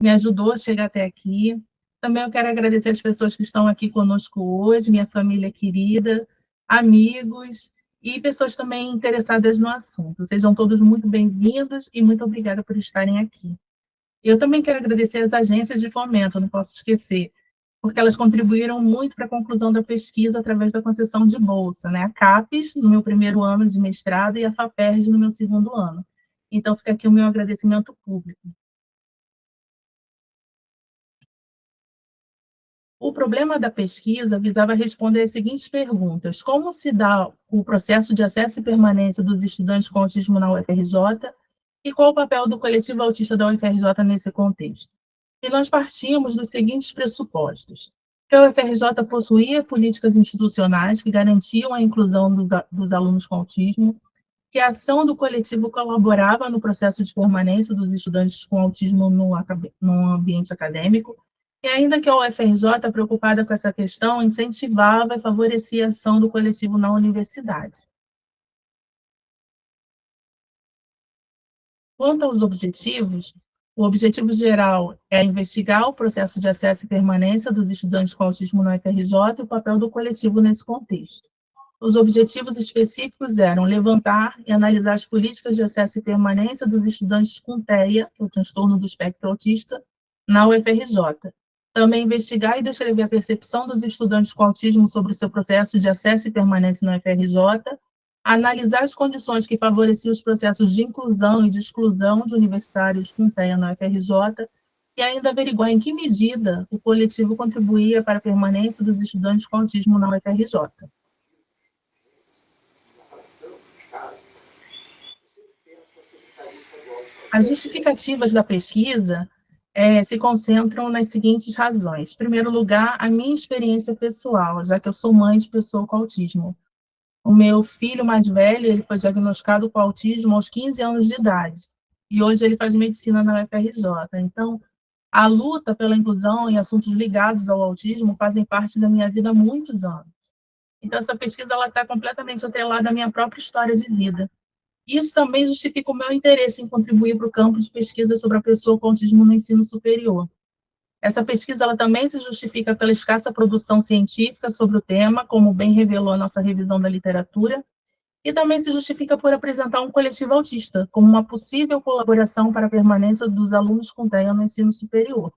me ajudou a chegar até aqui. Também eu quero agradecer as pessoas que estão aqui conosco hoje, minha família querida, amigos e pessoas também interessadas no assunto. Sejam todos muito bem-vindos e muito obrigada por estarem aqui. Eu também quero agradecer às agências de fomento, não posso esquecer, porque elas contribuíram muito para a conclusão da pesquisa através da concessão de bolsa, né? A CAPES, no meu primeiro ano de mestrado, e a FAPERJ, no meu segundo ano. Então, fica aqui o meu agradecimento público. O problema da pesquisa visava responder as seguintes perguntas: como se dá o processo de acesso e permanência dos estudantes com autismo na UFRJ e qual o papel do coletivo autista da UFRJ nesse contexto? E nós partimos dos seguintes pressupostos: que a UFRJ possuía políticas institucionais que garantiam a inclusão dos alunos com autismo, que a ação do coletivo colaborava no processo de permanência dos estudantes com autismo no ambiente acadêmico, e ainda que a UFRJ, preocupada com essa questão, incentivava e favorecia a ação do coletivo na universidade. Quanto aos objetivos, o objetivo geral é investigar o processo de acesso e permanência dos estudantes com autismo na UFRJ e o papel do coletivo nesse contexto. Os objetivos específicos eram levantar e analisar as políticas de acesso e permanência dos estudantes com TEA, o transtorno do espectro autista, na UFRJ. Também investigar e descrever a percepção dos estudantes com autismo sobre o seu processo de acesso e permanência na UFRJ, analisar as condições que favoreciam os processos de inclusão e de exclusão de universitários com TEA na UFRJ, e ainda averiguar em que medida o coletivo contribuía para a permanência dos estudantes com autismo na UFRJ. As justificativas da pesquisa se concentram nas seguintes razões. Em primeiro lugar, a minha experiência pessoal, já que eu sou mãe de pessoa com autismo. O meu filho mais velho, ele foi diagnosticado com autismo aos 15 anos de idade, e hoje ele faz medicina na UFRJ. Então, a luta pela inclusão e assuntos ligados ao autismo fazem parte da minha vida há muitos anos. Então, essa pesquisa está completamente atrelada à minha própria história de vida. Isso também justifica o meu interesse em contribuir para o campo de pesquisa sobre a pessoa com autismo no ensino superior. Essa pesquisa também se justifica pela escassa produção científica sobre o tema, como bem revelou a nossa revisão da literatura, e também se justifica por apresentar um coletivo autista como uma possível colaboração para a permanência dos alunos com TEA no ensino superior.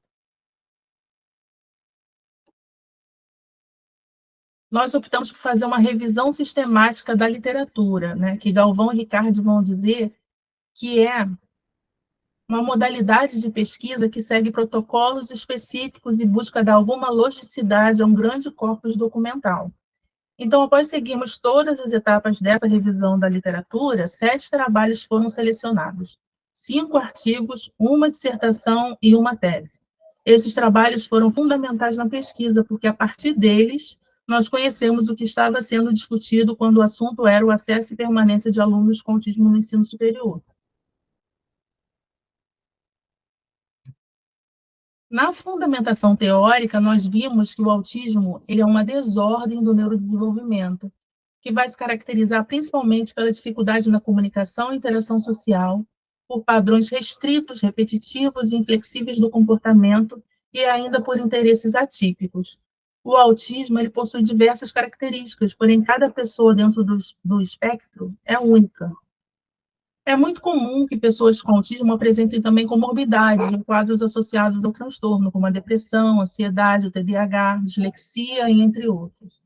Nós optamos por fazer uma revisão sistemática da literatura, né, que Galvão e Ricardo vão dizer que é uma modalidade de pesquisa que segue protocolos específicos e busca dar alguma logicidade a um grande corpus documental. Então, após seguirmos todas as etapas dessa revisão da literatura, 7 trabalhos foram selecionados, 5 artigos, uma dissertação e uma tese. Esses trabalhos foram fundamentais na pesquisa, porque a partir deles nós conhecemos o que estava sendo discutido quando o assunto era o acesso e permanência de alunos com autismo no ensino superior. Na fundamentação teórica, nós vimos que o autismo ele é uma desordem do neurodesenvolvimento, que vai se caracterizar principalmente pela dificuldade na comunicação e interação social, por padrões restritos, repetitivos e inflexíveis do comportamento e ainda por interesses atípicos. O autismo ele possui diversas características, porém cada pessoa dentro do espectro é única. É muito comum que pessoas com autismo apresentem também comorbidades em quadros associados ao transtorno, como a depressão, ansiedade, o TDAH, dislexia e entre outros.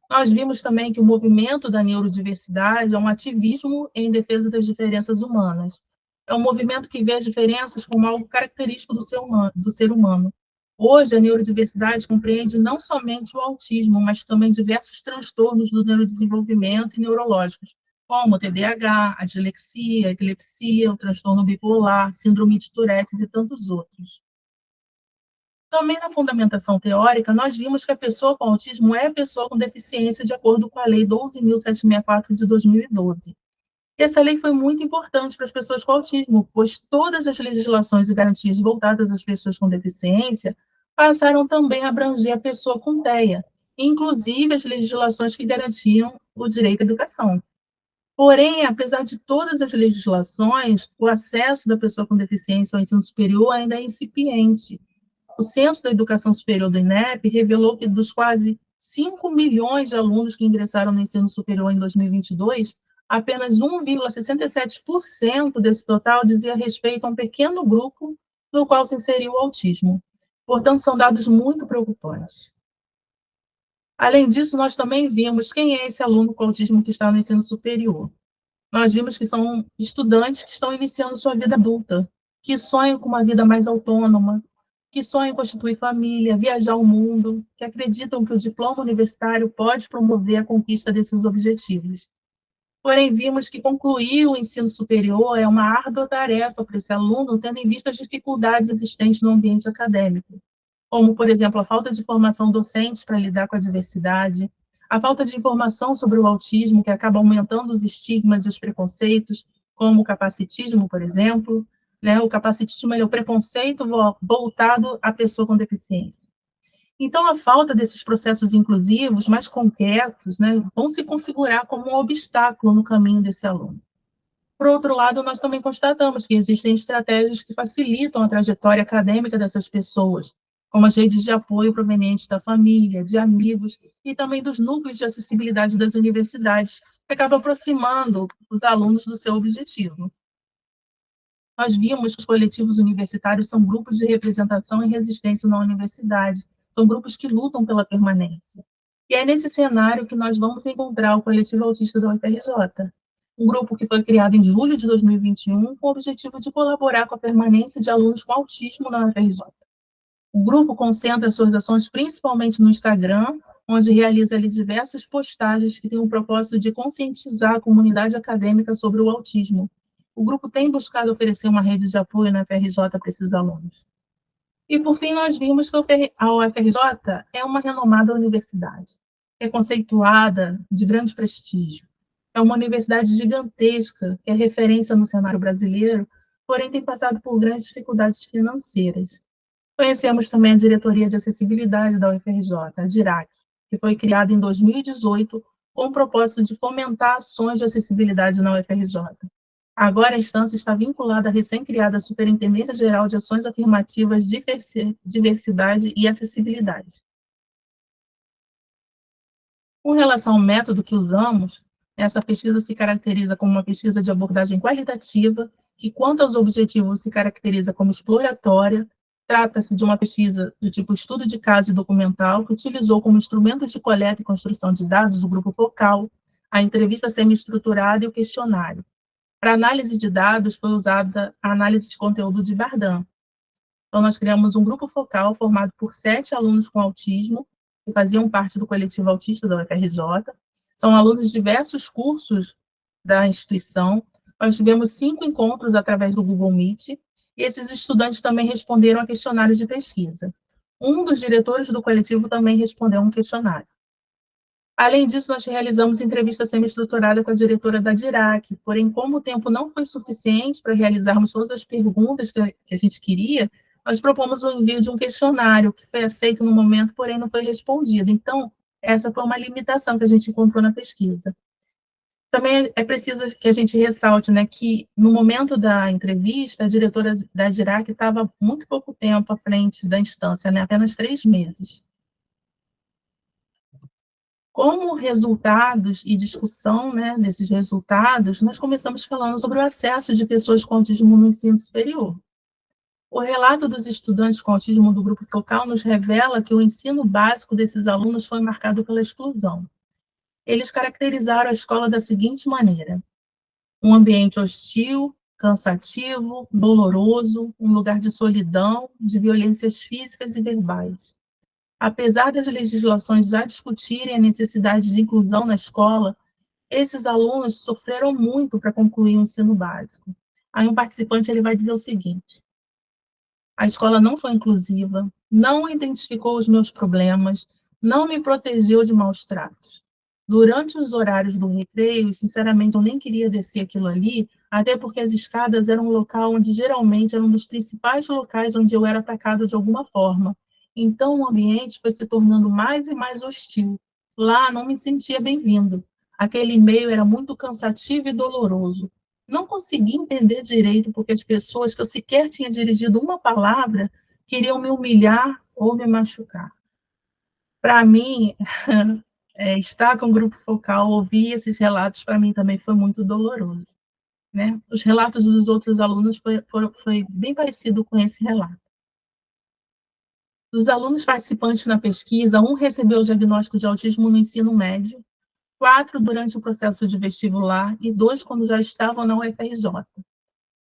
Nós vimos também que o movimento da neurodiversidade é um ativismo em defesa das diferenças humanas. É um movimento que vê as diferenças como algo característico do ser humano. Hoje, a neurodiversidade compreende não somente o autismo, mas também diversos transtornos do neurodesenvolvimento e neurológicos, como o TDAH, a dislexia, a epilepsia, o transtorno bipolar, síndrome de Tourette e tantos outros. Também na fundamentação teórica, nós vimos que a pessoa com autismo é pessoa com deficiência de acordo com a Lei 12.764 de 2012. Essa lei foi muito importante para as pessoas com autismo, pois todas as legislações e garantias voltadas às pessoas com deficiência passaram também a abranger a pessoa com TEA, inclusive as legislações que garantiam o direito à educação. Porém, apesar de todas as legislações, o acesso da pessoa com deficiência ao ensino superior ainda é incipiente. O Censo da Educação Superior do INEP revelou que dos quase 5 milhões de alunos que ingressaram no ensino superior em 2022, apenas 1,67% desse total dizia respeito a um pequeno grupo no qual se inseriu o autismo. Portanto, são dados muito preocupantes. Além disso, nós também vimos quem é esse aluno com autismo que está no ensino superior. Nós vimos que são estudantes que estão iniciando sua vida adulta, que sonham com uma vida mais autônoma, que sonham em constituir família, viajar o mundo, que acreditam que o diploma universitário pode promover a conquista desses objetivos. Porém, vimos que concluir o ensino superior é uma árdua tarefa para esse aluno, tendo em vista as dificuldades existentes no ambiente acadêmico, como, por exemplo, a falta de formação docente para lidar com a diversidade, a falta de informação sobre o autismo, que acaba aumentando os estigmas e os preconceitos, como o capacitismo, por exemplo. Né? O capacitismo é o preconceito voltado à pessoa com deficiência. Então, a falta desses processos inclusivos mais concretos, né, vão se configurar como um obstáculo no caminho desse aluno. Por outro lado, nós também constatamos que existem estratégias que facilitam a trajetória acadêmica dessas pessoas, como as redes de apoio provenientes da família, de amigos e também dos núcleos de acessibilidade das universidades, que acabam aproximando os alunos do seu objetivo. Nós vimos que os coletivos universitários são grupos de representação e resistência na universidade, são grupos que lutam pela permanência. E é nesse cenário que nós vamos encontrar o Coletivo Autista da UFRJ, um grupo que foi criado em julho de 2021 com o objetivo de colaborar com a permanência de alunos com autismo na UFRJ. O grupo concentra suas ações principalmente no Instagram, onde realiza ali diversas postagens que têm o propósito de conscientizar a comunidade acadêmica sobre o autismo. O grupo tem buscado oferecer uma rede de apoio na UFRJ para esses alunos. E, por fim, nós vimos que a UFRJ é uma renomada universidade, é conceituada de grande prestígio. É uma universidade gigantesca, que é referência no cenário brasileiro, porém tem passado por grandes dificuldades financeiras. Conhecemos também a Diretoria de Acessibilidade da UFRJ, a DIRAC, que foi criada em 2018 com o propósito de fomentar ações de acessibilidade na UFRJ. Agora a instância está vinculada à recém-criada Superintendência Geral de Ações Afirmativas, Diversidade e Acessibilidade. Com relação ao método que usamos, essa pesquisa se caracteriza como uma pesquisa de abordagem qualitativa, que, quanto aos objetivos, se caracteriza como exploratória. Trata-se de uma pesquisa do tipo estudo de caso e documental, que utilizou como instrumentos de coleta e construção de dados o grupo focal, a entrevista semi-estruturada e o questionário. Para análise de dados, foi usada a análise de conteúdo de Bardan. Então, nós criamos um grupo focal formado por 7 alunos com autismo, que faziam parte do coletivo autista da UFRJ. São alunos de diversos cursos da instituição. Nós tivemos 5 encontros através do Google Meet, e esses estudantes também responderam a questionários de pesquisa. Um dos diretores do coletivo também respondeu um questionário. Além disso, nós realizamos entrevista semi-estruturada com a diretora da DIRAC, porém, como o tempo não foi suficiente para realizarmos todas as perguntas que a gente queria, nós propomos o envio de um questionário, que foi aceito no momento, porém não foi respondido. Então, essa foi uma limitação que a gente encontrou na pesquisa. Também é preciso que a gente ressalte, né, que no momento da entrevista, a diretora da DIRAC estava muito pouco tempo à frente da instância, né, apenas 3 meses. Como resultados e discussão, né, desses resultados, nós começamos falando sobre o acesso de pessoas com autismo no ensino superior. O relato dos estudantes com autismo do grupo focal nos revela que o ensino básico desses alunos foi marcado pela exclusão. Eles caracterizaram a escola da seguinte maneira: um ambiente hostil, cansativo, doloroso, um lugar de solidão, de violências físicas e verbais. Apesar das legislações já discutirem a necessidade de inclusão na escola, esses alunos sofreram muito para concluir o ensino básico. Aí um participante ele vai dizer o seguinte: a escola não foi inclusiva, não identificou os meus problemas, não me protegeu de maus tratos. Durante os horários do recreio, sinceramente, eu nem queria descer aquilo ali, até porque as escadas eram um local onde geralmente era um dos principais locais onde eu era atacado de alguma forma. Então, o ambiente foi se tornando mais e mais hostil. Lá, não me sentia bem-vindo. Aquele e-mail era muito cansativo e doloroso. Não consegui entender direito porque as pessoas que eu sequer tinha dirigido uma palavra queriam me humilhar ou me machucar. Para mim, estar com o grupo focal, ouvir esses relatos, para mim também foi muito doloroso, né? Os relatos dos outros alunos foi bem parecido com esse relato. Dos alunos participantes na pesquisa, um recebeu o diagnóstico de autismo no ensino médio, 4 durante o processo de vestibular e 2 quando já estavam na UFRJ.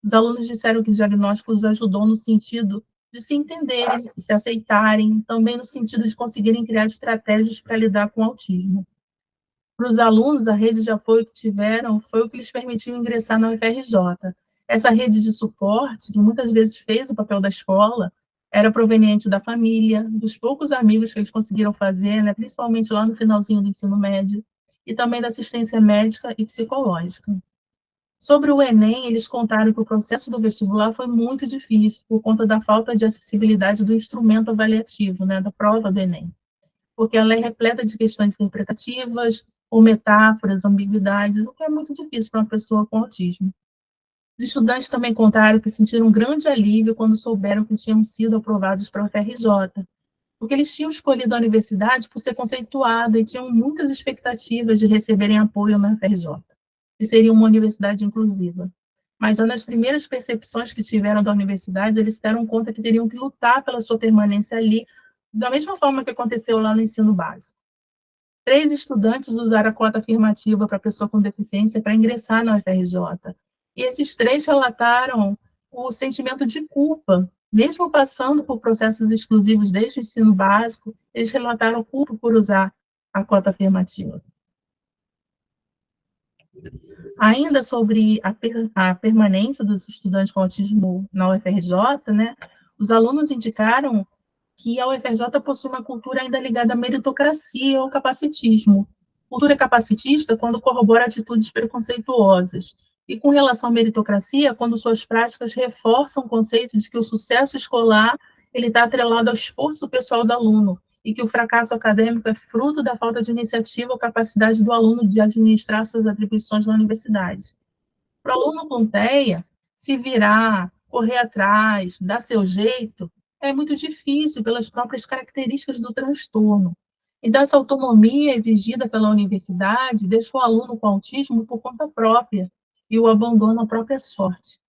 Os alunos disseram que o diagnóstico os ajudou no sentido de se entenderem, de se aceitarem, também no sentido de conseguirem criar estratégias para lidar com o autismo. Para os alunos, a rede de apoio que tiveram foi o que lhes permitiu ingressar na UFRJ. Essa rede de suporte, que muitas vezes fez o papel da escola, era proveniente da família, dos poucos amigos que eles conseguiram fazer, né, principalmente lá no finalzinho do ensino médio, e também da assistência médica e psicológica. Sobre o Enem, eles contaram que o processo do vestibular foi muito difícil, por conta da falta de acessibilidade do instrumento avaliativo, né, da prova do Enem, porque ela é repleta de questões interpretativas, ou metáforas, ambiguidades, o que é muito difícil para uma pessoa com autismo. Os estudantes também contaram que sentiram um grande alívio quando souberam que tinham sido aprovados para a UFRJ, porque eles tinham escolhido a universidade por ser conceituada e tinham muitas expectativas de receberem apoio na UFRJ, que seria uma universidade inclusiva. Mas já nas primeiras percepções que tiveram da universidade, eles se deram conta que teriam que lutar pela sua permanência ali, da mesma forma que aconteceu lá no ensino básico. 3 estudantes usaram a cota afirmativa para pessoa com deficiência para ingressar na UFRJ. E esses 3 relataram o sentimento de culpa, mesmo passando por processos exclusivos desde o ensino básico, eles relataram culpa por usar a cota afirmativa. Ainda sobre a permanência dos estudantes com autismo na UFRJ, né, os alunos indicaram que a UFRJ possui uma cultura ainda ligada à meritocracia ou capacitismo. Cultura capacitista quando corrobora atitudes preconceituosas. E com relação à meritocracia, quando suas práticas reforçam o conceito de que o sucesso escolar ele está atrelado ao esforço pessoal do aluno e que o fracasso acadêmico é fruto da falta de iniciativa ou capacidade do aluno de administrar suas atribuições na universidade. Para o aluno com TEA, se virar, correr atrás, dar seu jeito, é muito difícil pelas próprias características do transtorno. Então, essa autonomia exigida pela universidade deixa o aluno com autismo por conta própria e o abandona à própria sorte.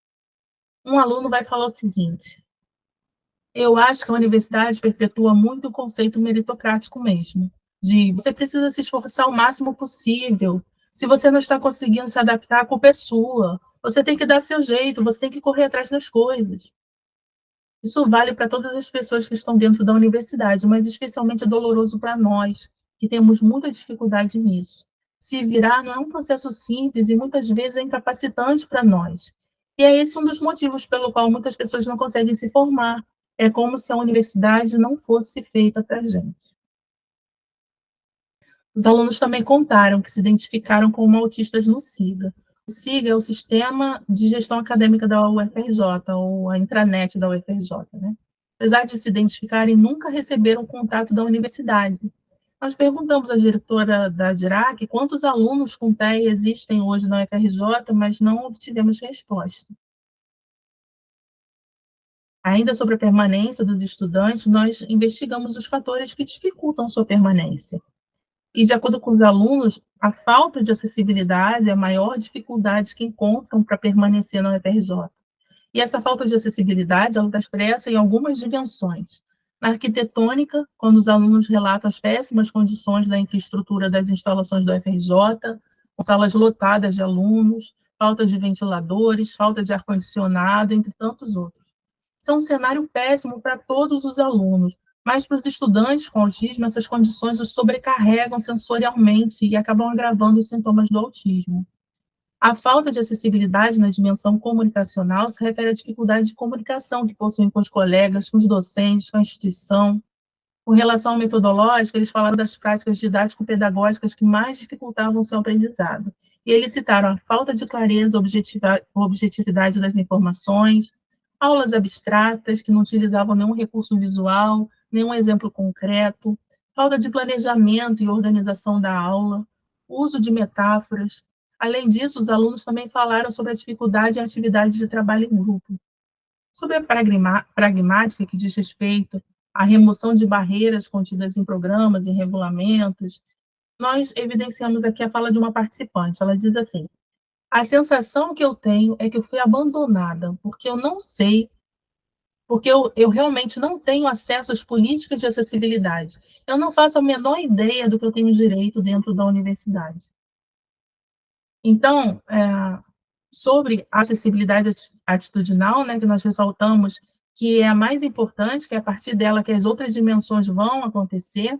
Um aluno vai falar o seguinte: eu acho que a universidade perpetua muito o conceito meritocrático mesmo, de você precisa se esforçar o máximo possível. Se você não está conseguindo se adaptar, a culpa é sua. Você tem que dar seu jeito, você tem que correr atrás das coisas. Isso vale para todas as pessoas que estão dentro da universidade, mas especialmente é doloroso para nós, que temos muita dificuldade nisso. Se virar não é um processo simples e muitas vezes é incapacitante para nós. E é esse um dos motivos pelo qual muitas pessoas não conseguem se formar. É como se a universidade não fosse feita para a gente. Os alunos também contaram que se identificaram como autistas no SIGA. O SIGA é o Sistema de Gestão Acadêmica da UFRJ, ou a intranet da UFRJ, né? Apesar de se identificarem, nunca receberam contato da universidade. Nós perguntamos à diretora da DIRAC quantos alunos com TEA existem hoje na UFRJ, mas não obtivemos resposta. Ainda sobre a permanência dos estudantes, nós investigamos os fatores que dificultam sua permanência. E, de acordo com os alunos, a falta de acessibilidade é a maior dificuldade que encontram para permanecer na UFRJ. E essa falta de acessibilidade, ela está expressa em algumas dimensões. Na arquitetônica, quando os alunos relatam as péssimas condições da infraestrutura das instalações da UFRJ, com salas lotadas de alunos, falta de ventiladores, falta de ar-condicionado, entre tantos outros. Isso é um cenário péssimo para todos os alunos, mas para os estudantes com autismo, essas condições os sobrecarregam sensorialmente e acabam agravando os sintomas do autismo. A falta de acessibilidade na dimensão comunicacional se refere à dificuldade de comunicação que possuem com os colegas, com os docentes, com a instituição. Com relação à metodológica, eles falaram das práticas didático-pedagógicas que mais dificultavam o seu aprendizado. E eles citaram a falta de clareza, objetividade das informações, aulas abstratas que não utilizavam nenhum recurso visual, nenhum exemplo concreto, falta de planejamento e organização da aula, uso de metáforas. Além disso, os alunos também falaram sobre a dificuldade em atividades de trabalho em grupo. Sobre a pragmática, que diz respeito à remoção de barreiras contidas em programas e regulamentos, nós evidenciamos aqui a fala de uma participante. Ela diz assim: a sensação que eu tenho é que eu fui abandonada, porque eu não sei, porque eu realmente não tenho acesso às políticas de acessibilidade. Eu não faço a menor ideia do que eu tenho direito dentro da universidade. Então, sobre a acessibilidade atitudinal, né, que nós ressaltamos que é a mais importante, que é a partir dela que as outras dimensões vão acontecer,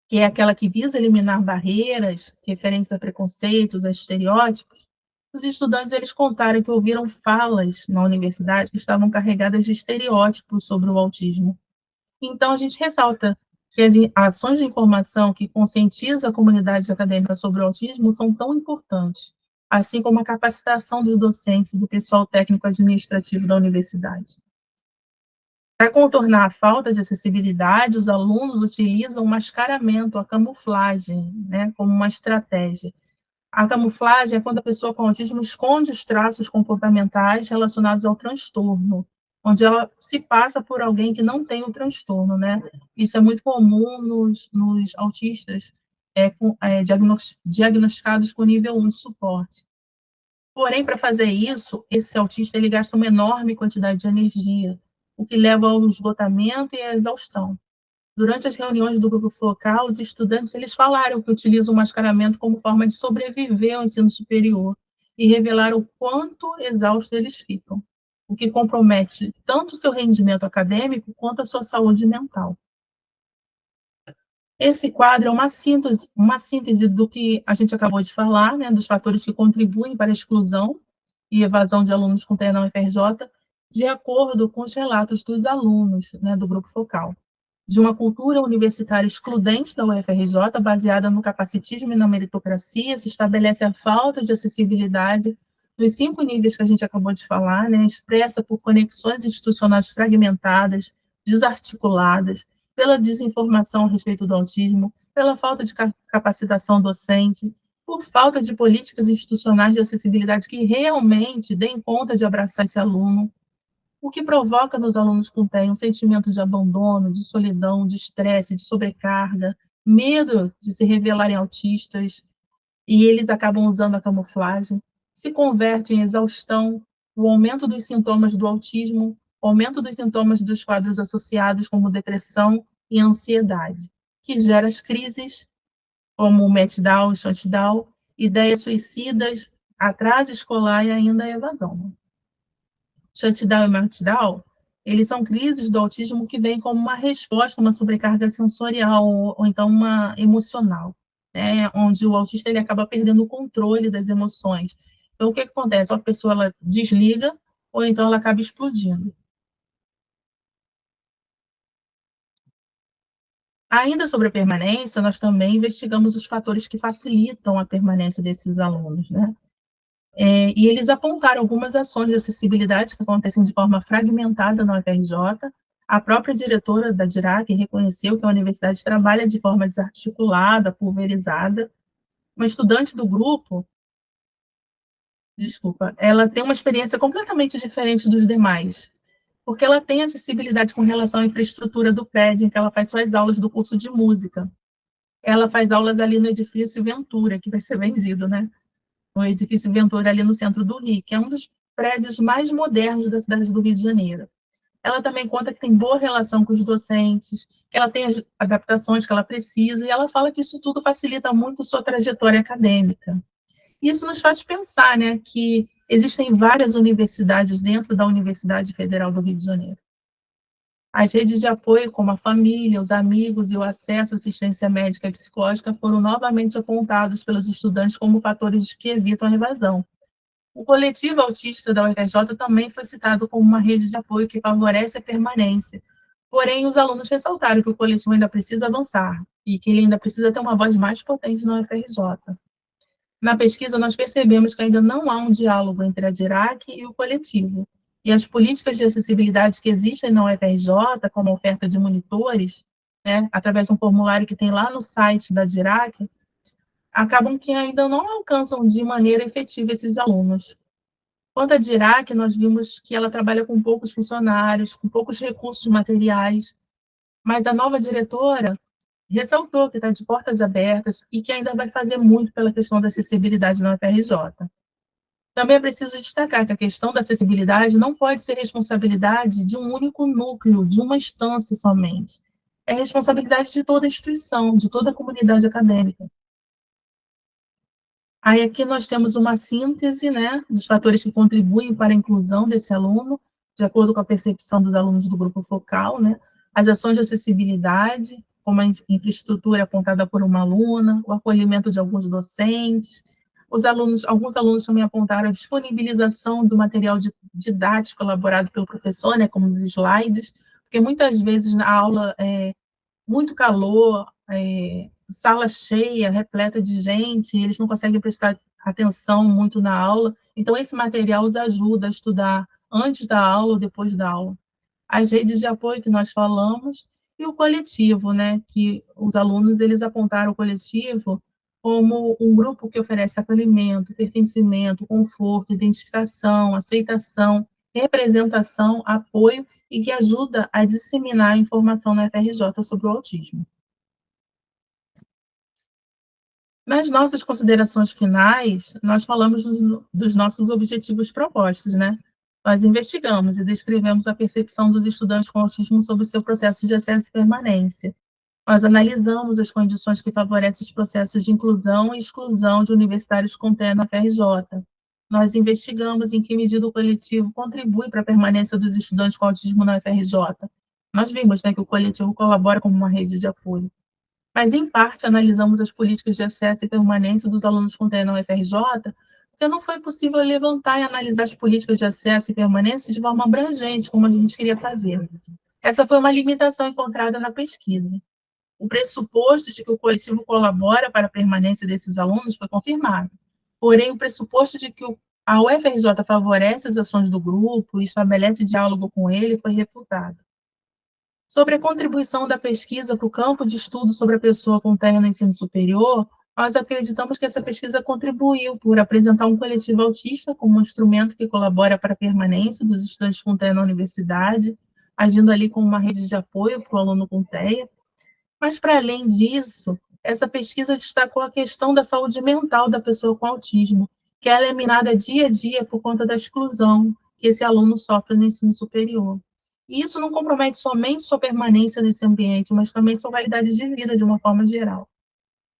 que é aquela que visa eliminar barreiras referentes a preconceitos, a estereótipos. Os estudantes, eles contaram que ouviram falas na universidade que estavam carregadas de estereótipos sobre o autismo. Então, a gente ressalta que as ações de informação que conscientizam a comunidade acadêmica sobre o autismo são tão importantes, assim como a capacitação dos docentes e do pessoal técnico-administrativo da universidade. Para contornar a falta de acessibilidade, os alunos utilizam o mascaramento, a camuflagem, né, como uma estratégia. A camuflagem é quando a pessoa com autismo esconde os traços comportamentais relacionados ao transtorno, onde ela se passa por alguém que não tem o transtorno, né? Isso é muito comum nos autistas diagnosticados com nível 1 de suporte. Porém, para fazer isso, esse autista ele gasta uma enorme quantidade de energia, o que leva ao esgotamento e à exaustão. Durante as reuniões do grupo focal, os estudantes eles falaram que utilizam o mascaramento como forma de sobreviver ao ensino superior e revelaram o quanto exaustos eles ficam, o que compromete tanto o seu rendimento acadêmico quanto a sua saúde mental. Esse quadro é uma síntese do que a gente acabou de falar, né, dos fatores que contribuem para a exclusão e evasão de alunos com TEA na UFRJ, de acordo com os relatos dos alunos, né, do grupo focal. De uma cultura universitária excludente da UFRJ, baseada no capacitismo e na meritocracia, se estabelece a falta de acessibilidade dos 5 níveis que a gente acabou de falar, né, expressa por conexões institucionais fragmentadas, desarticuladas, pela desinformação a respeito do autismo, pela falta de capacitação docente, por falta de políticas institucionais de acessibilidade que realmente deem conta de abraçar esse aluno, o que provoca nos alunos com TEA um sentimento de abandono, de solidão, de estresse, de sobrecarga, medo de se revelarem autistas, e eles acabam usando a camuflagem, se converte em exaustão, o aumento dos sintomas do autismo, o aumento dos sintomas dos quadros associados, como depressão e ansiedade, que gera as crises, como o meltdown, o shutdown, ideias suicidas, atraso escolar e ainda a evasão. Shutdown e meltdown, eles são crises do autismo que vêm como uma resposta a uma sobrecarga sensorial ou então uma emocional, né? Onde o autista ele acaba perdendo o controle das emoções. Então, o que acontece? A pessoa ela desliga ou então ela acaba explodindo. Ainda sobre a permanência, nós também investigamos os fatores que facilitam a permanência desses alunos, né? E eles apontaram algumas ações de acessibilidade que acontecem de forma fragmentada na UFRJ. A própria diretora da DIRAC reconheceu que a universidade trabalha de forma desarticulada, pulverizada. Uma estudante do grupo, desculpa, ela tem uma experiência completamente diferente dos demais, porque ela tem acessibilidade com relação à infraestrutura do prédio em que ela faz suas aulas do curso de música. Ela faz aulas ali no edifício Ventura, que vai ser vendido, né? O edifício Ventura, ali no centro do Rio, que é um dos prédios mais modernos da cidade do Rio de Janeiro. Ela também conta que tem boa relação com os docentes, que ela tem as adaptações que ela precisa, e ela fala que isso tudo facilita muito sua trajetória acadêmica. Isso nos faz pensar, né, que existem várias universidades dentro da Universidade Federal do Rio de Janeiro. As redes de apoio, como a família, os amigos e o acesso à assistência médica e psicológica foram novamente apontados pelos estudantes como fatores que evitam a evasão. O coletivo autista da UFRJ também foi citado como uma rede de apoio que favorece a permanência. Porém, os alunos ressaltaram que o coletivo ainda precisa avançar e que ele ainda precisa ter uma voz mais potente na UFRJ. Na pesquisa, nós percebemos que ainda não há um diálogo entre a DIRAC e o coletivo, e as políticas de acessibilidade que existem na UFRJ, como a oferta de monitores, né, através de um formulário que tem lá no site da DIRAC, acabam que ainda não alcançam de maneira efetiva esses alunos. Quanto à DIRAC, nós vimos que ela trabalha com poucos funcionários, com poucos recursos materiais, mas a nova diretora ressaltou que está de portas abertas e que ainda vai fazer muito pela questão da acessibilidade na UFRJ. Também é preciso destacar que a questão da acessibilidade não pode ser responsabilidade de um único núcleo, de uma instância somente. É responsabilidade de toda a instituição, de toda a comunidade acadêmica. Aí aqui nós temos uma síntese, né, dos fatores que contribuem para a inclusão desse aluno, de acordo com a percepção dos alunos do grupo focal, né, as ações de acessibilidade, como a infraestrutura apontada por uma aluna, o acolhimento de alguns docentes, alguns alunos também apontaram a disponibilização do material didático elaborado pelo professor, né, como os slides, porque muitas vezes na aula muito calor, sala cheia, repleta de gente, e eles não conseguem prestar atenção muito na aula. Então, esse material os ajuda a estudar antes da aula ou depois da aula. As redes de apoio que nós falamos e o coletivo, né, que os alunos eles apontaram o coletivo como um grupo que oferece acolhimento, pertencimento, conforto, identificação, aceitação, representação, apoio e que ajuda a disseminar a informação na FRJ sobre o autismo. Nas nossas considerações finais, nós falamos dos nossos objetivos propostos, né? Nós investigamos e descrevemos a percepção dos estudantes com autismo sobre o seu processo de acesso e permanência. Nós analisamos as condições que favorecem os processos de inclusão e exclusão de universitários com TEA na FRJ. Nós investigamos em que medida o coletivo contribui para a permanência dos estudantes com autismo na UFRJ. Nós vimos, né, que o coletivo colabora como uma rede de apoio. Mas, em parte, analisamos as políticas de acesso e permanência dos alunos com TEA na UFRJ, porque não foi possível levantar e analisar as políticas de acesso e permanência de forma abrangente, como a gente queria fazer. Essa foi uma limitação encontrada na pesquisa. O pressuposto de que o coletivo colabora para a permanência desses alunos foi confirmado. Porém, o pressuposto de que a UFRJ favorece as ações do grupo e estabelece diálogo com ele foi refutado. Sobre a contribuição da pesquisa para o campo de estudo sobre a pessoa com TEA no ensino superior, nós acreditamos que essa pesquisa contribuiu por apresentar um coletivo autista como um instrumento que colabora para a permanência dos estudantes com TEA na universidade, agindo ali como uma rede de apoio para o aluno com TEA. Mas, para além disso, essa pesquisa destacou a questão da saúde mental da pessoa com autismo, que é eliminada dia a dia por conta da exclusão que esse aluno sofre no ensino superior. E isso não compromete somente sua permanência nesse ambiente, mas também sua qualidade de vida de uma forma geral.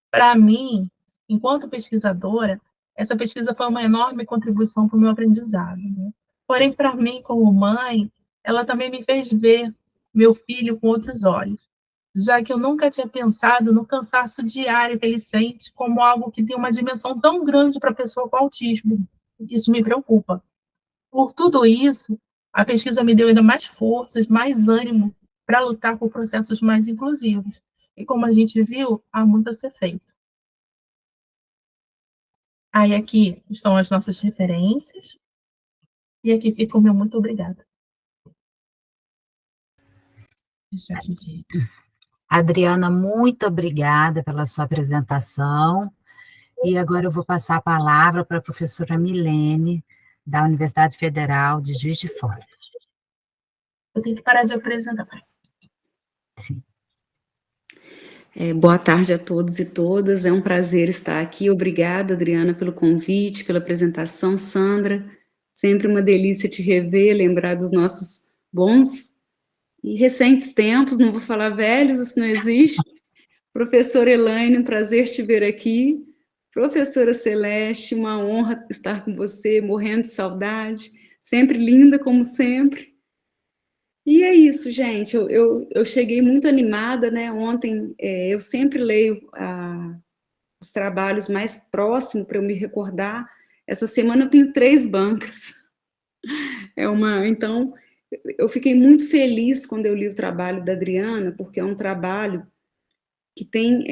Para mim, enquanto pesquisadora, essa pesquisa foi uma enorme contribuição para o meu aprendizado, né? Porém, para mim, como mãe, ela também me fez ver meu filho com outros olhos, já que eu nunca tinha pensado no cansaço diário que ele sente como algo que tem uma dimensão tão grande para a pessoa com autismo. Isso me preocupa. Por tudo isso, a pesquisa me deu ainda mais forças, mais ânimo para lutar por processos mais inclusivos. E como a gente viu, há muito a ser feito. Aí aqui estão as nossas referências. E aqui fica o meu muito obrigada. Deixa aqui de... Adriana, muito obrigada pela sua apresentação. E agora eu vou passar a palavra para a professora Milene, da Universidade Federal de Juiz de Fora. Eu tenho que parar de apresentar. Sim. Boa tarde a todos e todas, é um prazer estar aqui. Obrigada, Adriana, pelo convite, pela apresentação. Sandra, sempre uma delícia te rever, lembrar dos nossos bons e recentes tempos, não vou falar velhos, isso não existe. Professora Elaine, um prazer te ver aqui. Professora Celeste, uma honra estar com você, morrendo de saudade, sempre linda como sempre. E é isso, gente, eu cheguei muito animada, né, ontem eu sempre leio os trabalhos mais próximos para eu me recordar. Essa semana eu tenho 3 bancas. Então, eu fiquei muito feliz quando eu li o trabalho da Adriana, porque é um trabalho que tem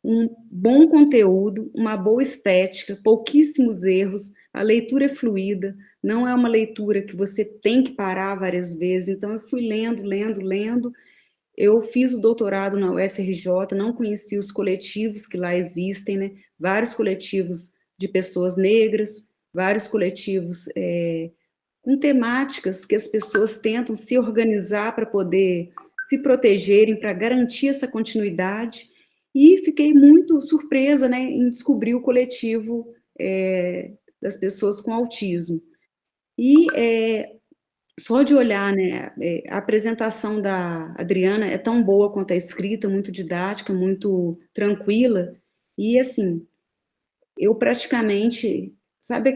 um bom conteúdo, uma boa estética, pouquíssimos erros, a leitura é fluida, não é uma leitura que você tem que parar várias vezes, então eu fui lendo, Eu fiz o doutorado na UFRJ, não conheci os coletivos que lá existem, né? Vários coletivos de pessoas negras, vários coletivos com temáticas que as pessoas tentam se organizar para poder se protegerem, para garantir essa continuidade, e fiquei muito surpresa, né, em descobrir o coletivo das pessoas com autismo. E só de olhar, né, a apresentação da Adriana é tão boa quanto a escrita, muito didática, muito tranquila, e assim, eu praticamente, sabe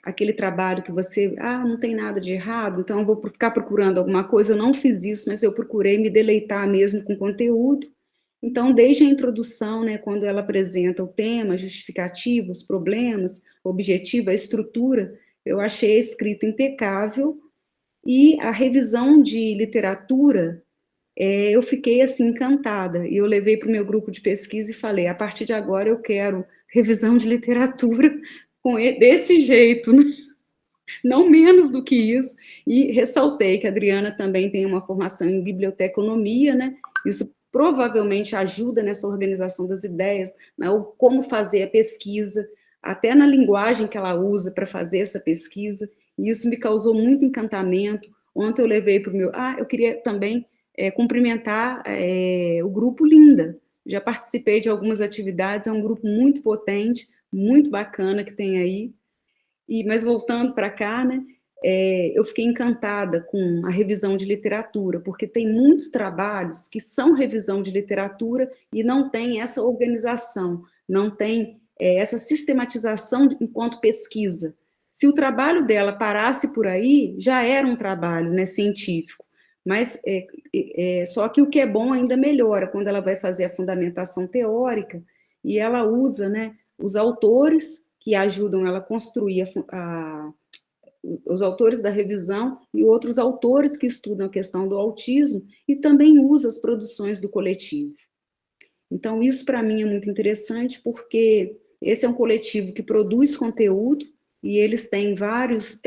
aquele trabalho que você, não tem nada de errado, então eu vou ficar procurando alguma coisa, eu não fiz isso, mas eu procurei me deleitar mesmo com o conteúdo. Então, desde a introdução, né, quando ela apresenta o tema, justificativo, os problemas, o objetivo, a estrutura, eu achei a escrita impecável, e a revisão de literatura, eu fiquei assim encantada, e eu levei para o meu grupo de pesquisa e falei, a partir de agora eu quero revisão de literatura desse jeito, né? Não menos do que isso, e ressaltei que a Adriana também tem uma formação em biblioteconomia, né? Isso provavelmente ajuda nessa organização das ideias, né? Como fazer a pesquisa, até na linguagem que ela usa para fazer essa pesquisa, e isso me causou muito encantamento. Ontem eu levei para o meu... eu queria também cumprimentar o Grupo Linda, já participei de algumas atividades, é um grupo muito potente, muito bacana que tem aí. Mas voltando para cá, né, eu fiquei encantada com a revisão de literatura, porque tem muitos trabalhos que são revisão de literatura e não tem essa organização, não tem essa sistematização enquanto pesquisa. Se o trabalho dela parasse por aí, já era um trabalho, né, científico, mas só que o que é bom ainda melhora, quando ela vai fazer a fundamentação teórica, e ela usa, né, os autores que ajudam ela a construir os autores da revisão e outros autores que estudam a questão do autismo, e também usa as produções do coletivo. Então, isso para mim é muito interessante, porque esse é um coletivo que produz conteúdo, e eles têm vários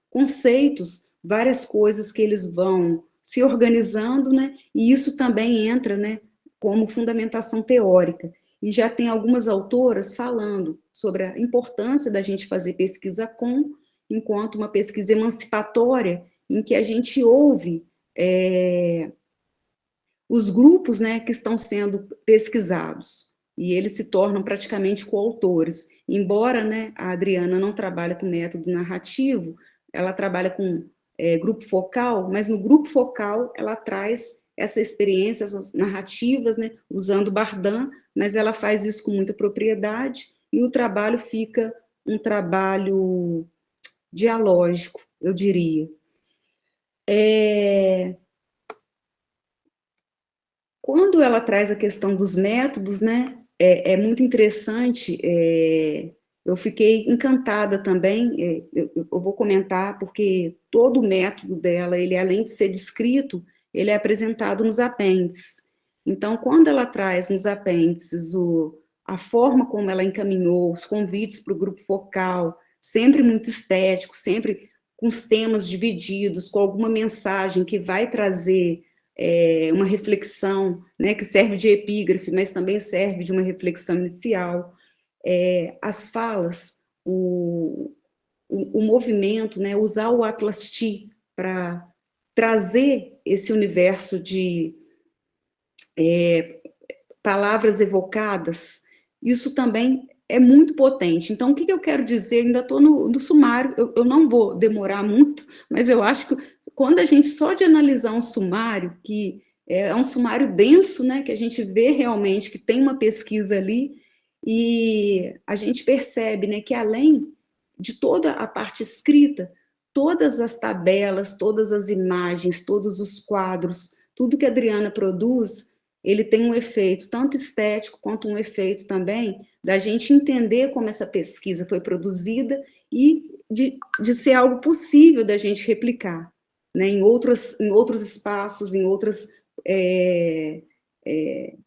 conceitos, várias coisas que eles vão se organizando, né? E isso também entra, né, como fundamentação teórica. E já tem algumas autoras falando sobre a importância da gente fazer pesquisa enquanto uma pesquisa emancipatória, em que a gente ouve os grupos, né, que estão sendo pesquisados, e eles se tornam praticamente coautores. Embora, né, a Adriana não trabalhe com método narrativo, ela trabalha com grupo focal, mas no grupo focal ela traz essa experiência, essas narrativas, né, usando Bardan, mas ela faz isso com muita propriedade, e o trabalho fica um trabalho dialógico, eu diria. Quando ela traz a questão dos métodos, né, é muito interessante, eu fiquei encantada também, eu vou comentar, porque todo o método dela, ele além de ser descrito, ele é apresentado nos apêndices. Então, quando ela traz nos apêndices a forma como ela encaminhou, os convites para o grupo focal, sempre muito estético, sempre com os temas divididos, com alguma mensagem que vai trazer uma reflexão, né, que serve de epígrafe, mas também serve de uma reflexão inicial. As falas, o movimento, né, usar o Atlas T para trazer esse universo de palavras evocadas, isso também é muito potente. Então, o que eu quero dizer? Ainda estou no sumário, eu não vou demorar muito, mas eu acho que quando a gente só de analisar um sumário, que é um sumário denso, né, que a gente vê realmente que tem uma pesquisa ali, e a gente percebe, né, que além de toda a parte escrita, todas as tabelas, todas as imagens, todos os quadros, tudo que a Adriana produz, ele tem um efeito tanto estético quanto um efeito também da gente entender como essa pesquisa foi produzida e de ser algo possível da gente replicar, né, em outros espaços, em outros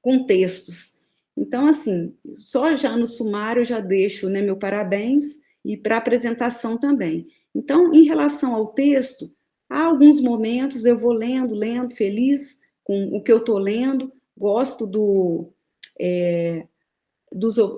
contextos. Então, assim, só já no sumário eu já deixo, né, meu parabéns, e para a apresentação também. Então, em relação ao texto, Há alguns momentos eu vou lendo, feliz com o que eu estou lendo, gosto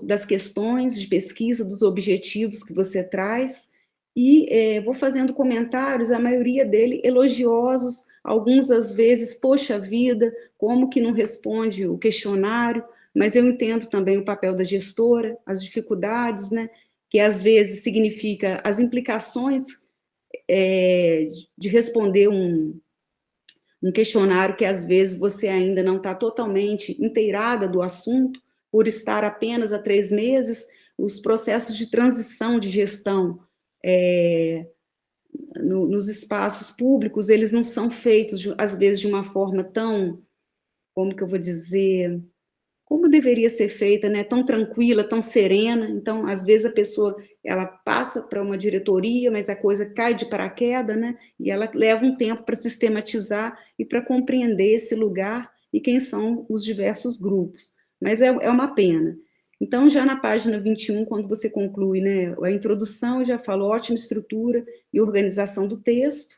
das questões de pesquisa, dos objetivos que você traz, e vou fazendo comentários, a maioria dele elogiosos, alguns às vezes, poxa vida, como que não responde o questionário, mas eu entendo também o papel da gestora, as dificuldades, né, que às vezes significa as implicações de responder um questionário que às vezes você ainda não está totalmente inteirada do assunto, por estar apenas há 3 meses, os processos de transição de gestão nos espaços públicos, eles não são feitos, às vezes, de uma forma tão, como que eu vou dizer, como deveria ser feita, né, tão tranquila, tão serena. Então, às vezes a pessoa, ela passa para uma diretoria, mas a coisa cai de paraquedas, né, e ela leva um tempo para sistematizar e para compreender esse lugar e quem são os diversos grupos. Mas é uma pena. Então, já na página 21, quando você conclui, né, a introdução, eu já falo ótima estrutura e organização do texto.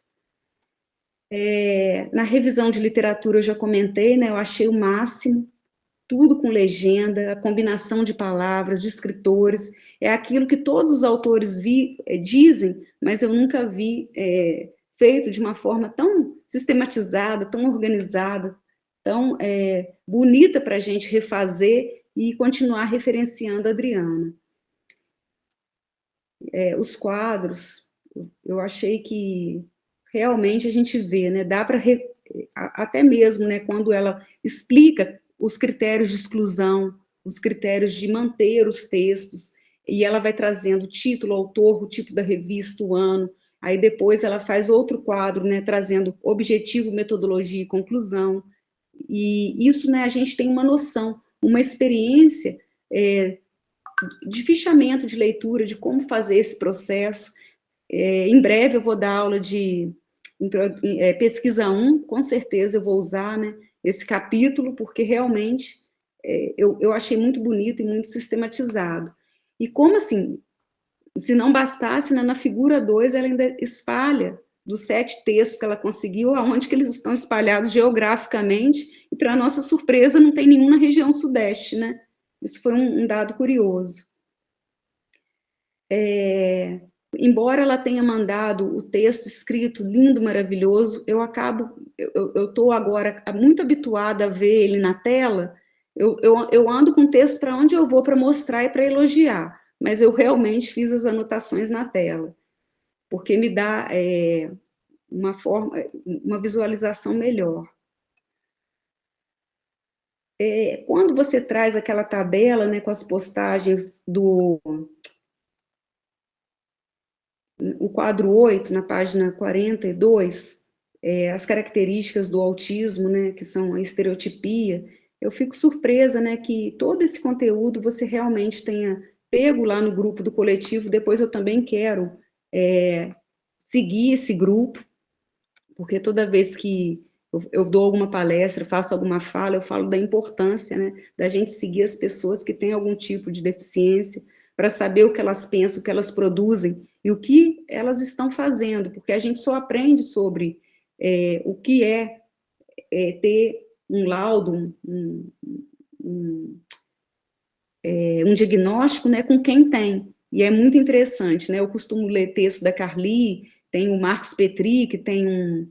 Na revisão de literatura, eu já comentei, né, eu achei o máximo, tudo com legenda, a combinação de palavras, de escritores, é aquilo que todos os autores dizem, mas eu nunca vi feito de uma forma tão sistematizada, tão organizada, tão bonita para a gente refazer e continuar referenciando a Adriana. Os quadros, eu achei que realmente a gente vê, né, dá para, até mesmo, né, quando ela explica os critérios de exclusão, os critérios de manter os textos, e ela vai trazendo o título, o autor, o tipo da revista, o ano, aí depois ela faz outro quadro, né, trazendo objetivo, metodologia e conclusão, e isso, né, a gente tem uma noção, uma experiência de fichamento de leitura, de como fazer esse processo. Em breve eu vou dar aula de pesquisa 1, com certeza eu vou usar, né, esse capítulo, porque realmente eu achei muito bonito e muito sistematizado. E como assim, se não bastasse, né, na figura 2 ela ainda espalha dos 7 textos que ela conseguiu, aonde que eles estão espalhados geograficamente, e para nossa surpresa não tem nenhum na região sudeste, né? Isso foi um dado curioso. Embora ela tenha mandado o texto escrito lindo, maravilhoso, eu estou agora muito habituada a ver ele na tela, eu ando com o texto para onde eu vou para mostrar e para elogiar, mas eu realmente fiz as anotações na tela, porque me dá uma visualização melhor. Quando você traz aquela tabela, né, com as postagens o quadro 8, na página 42, as características do autismo, né, que são a estereotipia, eu fico surpresa, né, que todo esse conteúdo você realmente tenha pego lá no grupo do coletivo. Depois eu também quero seguir esse grupo, porque toda vez que eu dou alguma palestra, faço alguma fala, eu falo da importância, né, da gente seguir as pessoas que têm algum tipo de deficiência, para saber o que elas pensam, o que elas produzem e o que elas estão fazendo, porque a gente só aprende sobre o que ter um laudo, um diagnóstico, né, com quem tem, e é muito interessante, né, eu costumo ler texto da Carli, tem o Marcos Petri, que tem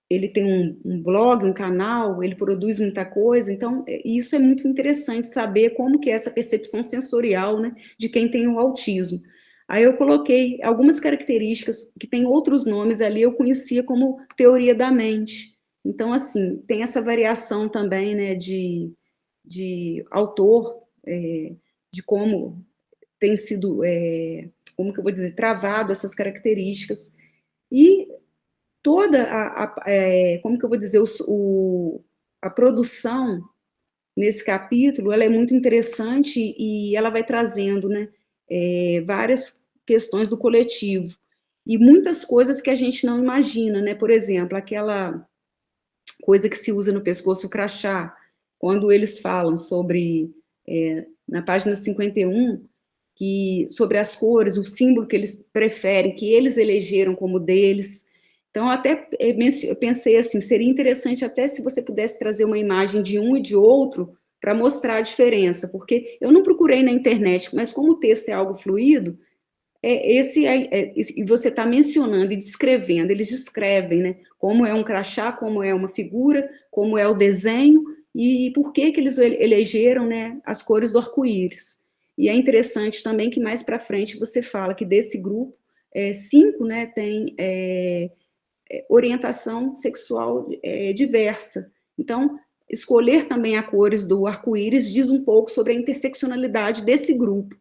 ele tem um blog, um canal, ele produz muita coisa, então isso é muito interessante, saber como que é essa percepção sensorial, né, de quem tem o autismo. Aí eu coloquei algumas características que tem outros nomes ali, eu conhecia como teoria da mente. Então, assim, tem essa variação também, né, de autor, de como tem sido, como que eu vou dizer, travado essas características. E toda como que eu vou dizer, a produção nesse capítulo, ela é muito interessante e ela vai trazendo, né, várias questões do coletivo e muitas coisas que a gente não imagina, né, por exemplo, aquela coisa que se usa no pescoço, o crachá, quando eles falam sobre, na página 51, sobre as cores, o símbolo que eles preferem, que eles elegeram como deles. Então, até eu pensei assim, seria interessante até se você pudesse trazer uma imagem de um e de outro para mostrar a diferença, porque eu não procurei na internet, mas como o texto é algo fluido, e você está mencionando e descrevendo, eles descrevem, né, como é um crachá, como é uma figura, como é o desenho, e por que eles elegeram, né, as cores do arco-íris. E é interessante também que mais para frente você fala que desse grupo, 5, né, tem orientação sexual diversa. Então, escolher também as cores do arco-íris diz um pouco sobre a interseccionalidade desse grupo.